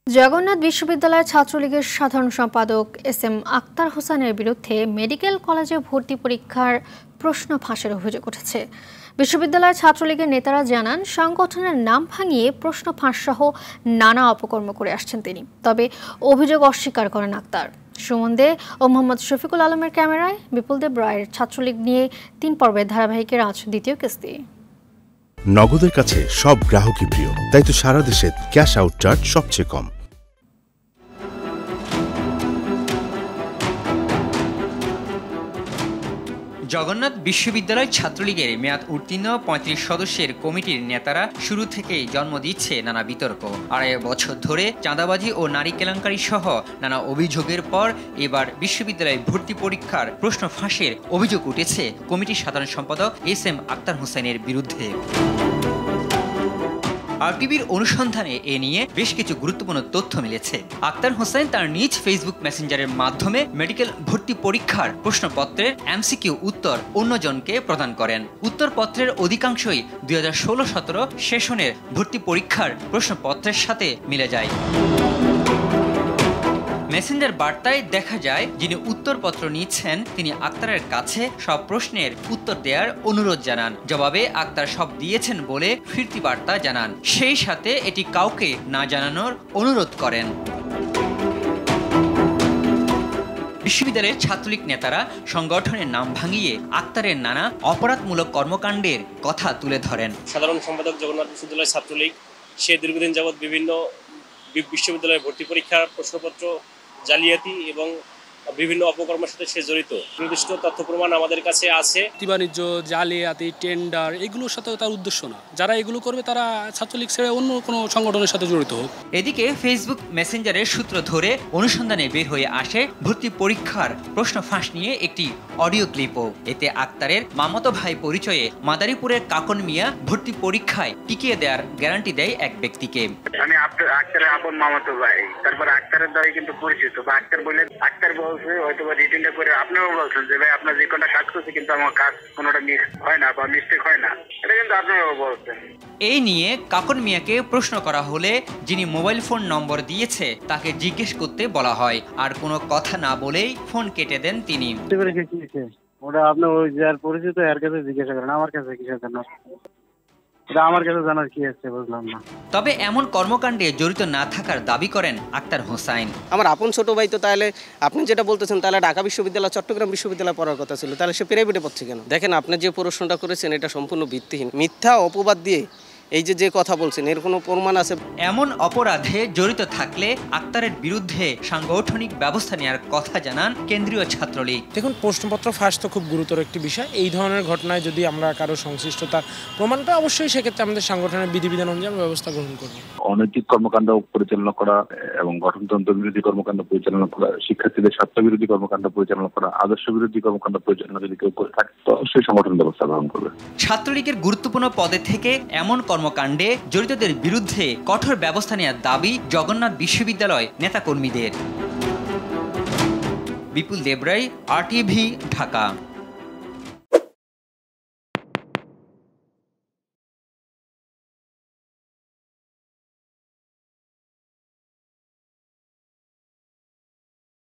জগন্নাথ বিশ্ববিদ্যালয়ের ছাত্রলীগের সাধারণ সম্পাদক এস.এম. আক্তার হোসেনের বিরুদ্ধে মেডিকেল কলেজে ভর্তি পরীক্ষার প্রশ্ন ফাঁসের অভিযোগ উঠেছে। বিশ্ববিদ্যালয়ের ছাত্রলীগের নেতারা জানান, সংগঠনের নাম ভাঙিয়ে প্রশ্ন ফাঁসসহ নানা অপকর্ম করে আসছেন তিনি। তবে অভিযোগ অস্বীকার করেন আক্তার। সুমন দে ও মোহাম্মদ শফিকুল আলমের ক্যামেরায় বিপুল দেব রায়ের ছাত্রলীগ নিয়ে ৩ পর্বের ধারাবাহিকের আজ দ্বিতীয় কিস্তি। নগদের কাছে সব গ্রাহকই প্রিয়, তাই তো সারা দেশে ক্যাশ আউট চার্জ সবচেয়ে কম। জগন্নাথ বিশ্ববিদ্যালয় ছাত্রলীগের মেয়াদ উত্তীর্ণ ৩৫ সদস্যের কমিটির নেতারা শুরু থেকেই জন্ম দিচ্ছে নানা বিতর্ক। ২.৫ বছর ধরে চাঁদাবাজি ও নারী কেলেঙ্কারি সহ নানা অভিযোগের পর এবার বিশ্ববিদ্যালয়ে ভর্তি পরীক্ষার প্রশ্ন ফাঁসের অভিযোগ উঠেছে কমিটির সাধারণ সম্পাদক এস.এম. আক্তার হোসেনের বিরুদ্ধে। আরটিভির অনুসন্ধানে এ নিয়ে বেশ কিছু গুরুত্বপূর্ণ তথ্য মিলেছে। আক্তার হোসেন তার নিজ ফেসবুক মেসেঞ্জারের মাধ্যমে মেডিকেল ভর্তি পরীক্ষার প্রশ্নপত্রের এমসিকিউ উত্তর অন্যজনকে প্রদান করেন। উত্তরপত্রের অধিকাংশই 2016-17 সেশনের ভর্তি পরীক্ষার প্রশ্নপত্রের সাথে মিলে যায়। মেসেঞ্জার বার্তায় দেখা যায়, যিনি উত্তরপত্র নিচ্ছেন তিনি আক্তারের কাছে সব প্রশ্নের উত্তর দেওয়ার অনুরোধ জানান। জবাবে আক্তার সব দিয়েছেন বলে ফিরতি বার্তা জানান, সেই সাথে এটি কাউকে না জানানোর অনুরোধ করেন। বিশ্ববিদ্যালয়ের ছাত্রলীগ নেতারা সংগঠনের নাম ভাঙিয়ে আক্তারের নানা অপরাধমূলক কর্মকাণ্ডের কথা তুলে ধরেন। সাধারণ সম্পাদক জগন্নাথ বিশ্ববিদ্যালয় ছাত্রলীগ সে দীর্ঘদিন যাবৎ বিভিন্ন বিশ্ববিদ্যালয়ের ভর্তি পরীক্ষার প্রশ্নপত্র জালিয়াতি এবং বিভিন্ন অপকর্মের সাথে সে জড়িত। নির্দিষ্ট তথ্য প্রমাণ আমাদের কাছে আছে। বাণিজ্য, জালিয়াতি, টেন্ডার এগুলোর সাথে তার উদ্দেশ্য না। যারা এগুলো করবে তারা ছাত্রলীগ ছেড়ে অন্য কোনো সংগঠনের সাথে জড়িত হোক। এদিকে ফেসবুক মেসেঞ্জারের সূত্র ধরে অনুসন্ধানে বের হয়ে আসে ভর্তি পরীক্ষার প্রশ্ন ফাঁস নিয়ে একটি অডিও ক্লিপও। এতে আক্তারের মামাতো ভাই পরিচয়ে মাদারীপুরের কাকন মিয়া ভর্তি পরীক্ষায় টিকিয়ে দেওয়ার গ্যারান্টি দেয় এক ব্যক্তিকে। আমি আক্তারের আপন মামাতো ভাই, তারপর আক্তারের দ্বারা কিন্তু পরিচিত বা আক্তার বলে আক্তার হয়তো বা রিটেনটা করে আপনিও বলছেন যে ভাই আপনার যে কোনটা কাজ করছে কিন্তু আমার কাজ কোনোটা মিক্স হয় না বা মিস্টেক হয় না, এটা কিন্তু আপনারাও বলছেন। এই নিয়ে কাকন মিয়াকে প্রশ্ন করা হলে যিনি মোবাইল ফোন নম্বর দিয়েছে তাকে জিজ্ঞেস করতে বলা হয়, আর কোনো কথা না বলেই ফোন কেটে দেন তিনি। ওটা আপনি ওই যার পরিচিত এর কাছে জিজ্ঞাসা করেন, আমার কাছে কিসের জন্য? আমার কাছে জানার কি আছে বুঝলাম না। তবে এমন কর্মকাণ্ডে জড়িত না থাকার দাবি করেন আক্তার হোসেন। আমার আপন ছোট ভাই, তো তাহলে আপনি যেটা বলতেছেন তাহলে ঢাকা বিশ্ববিদ্যালয়, চট্টগ্রাম বিশ্ববিদ্যালয় পড়ার কথা ছিল, তাহলে সে প্রাইভেটে পড়ছে কেন? দেখেন, আপনি যে প্রশ্নটা করেছেন এটা সম্পূর্ণ ভিত্তিহীন, মিথ্যা অপবাদ দিয়ে এই যে কথা বলছেন এর কোনো প্রমাণ আছে? এমন অপরাধে জড়িত থাকলে আক্তারের বিরুদ্ধে সাংগঠনিক ব্যবস্থা নেওয়ার কথা জানান কেন্দ্রীয় ছাত্রলীগ। দেখুন, প্রশ্নপত্র ফাঁস তো খুব গুরুতর একটি বিষয়। এই ধরনের ঘটনায় যদি আমরা কারো সংশ্লিষ্টতার প্রমাণ পাই, অবশ্যই সেক্ষেত্রে আমাদের সাংগঠনের বিধিবিধান অনুযায়ী ব্যবস্থা গ্রহণ করব। অনৈতিক কর্মকাণ্ড পরিচালনা করা এবং গঠনতন্ত্র বিরোধী কর্মকাণ্ড পরিচালনা করা, শিক্ষার্থীদের স্বার্থ বিরোধী কর্মকাণ্ড পরিচালনা করা, আদর্শ বিরোধী কর্মকাণ্ড পরিচালনা যদি কেউ করে থাকে তো অবশ্যই সংগঠন ব্যবস্থা গ্রহণ করবে। ছাত্রলীগের গুরুত্বপূর্ণ পদে থেকে এমন কর্মকাণ্ডে জড়িতদের বিরুদ্ধে কঠোর ব্যবস্থা নেওয়ার দাবি জগন্নাথ বিশ্ববিদ্যালয় নেতাকর্মীদের। বিপুল দেব রায়, RTV, ঢাকা।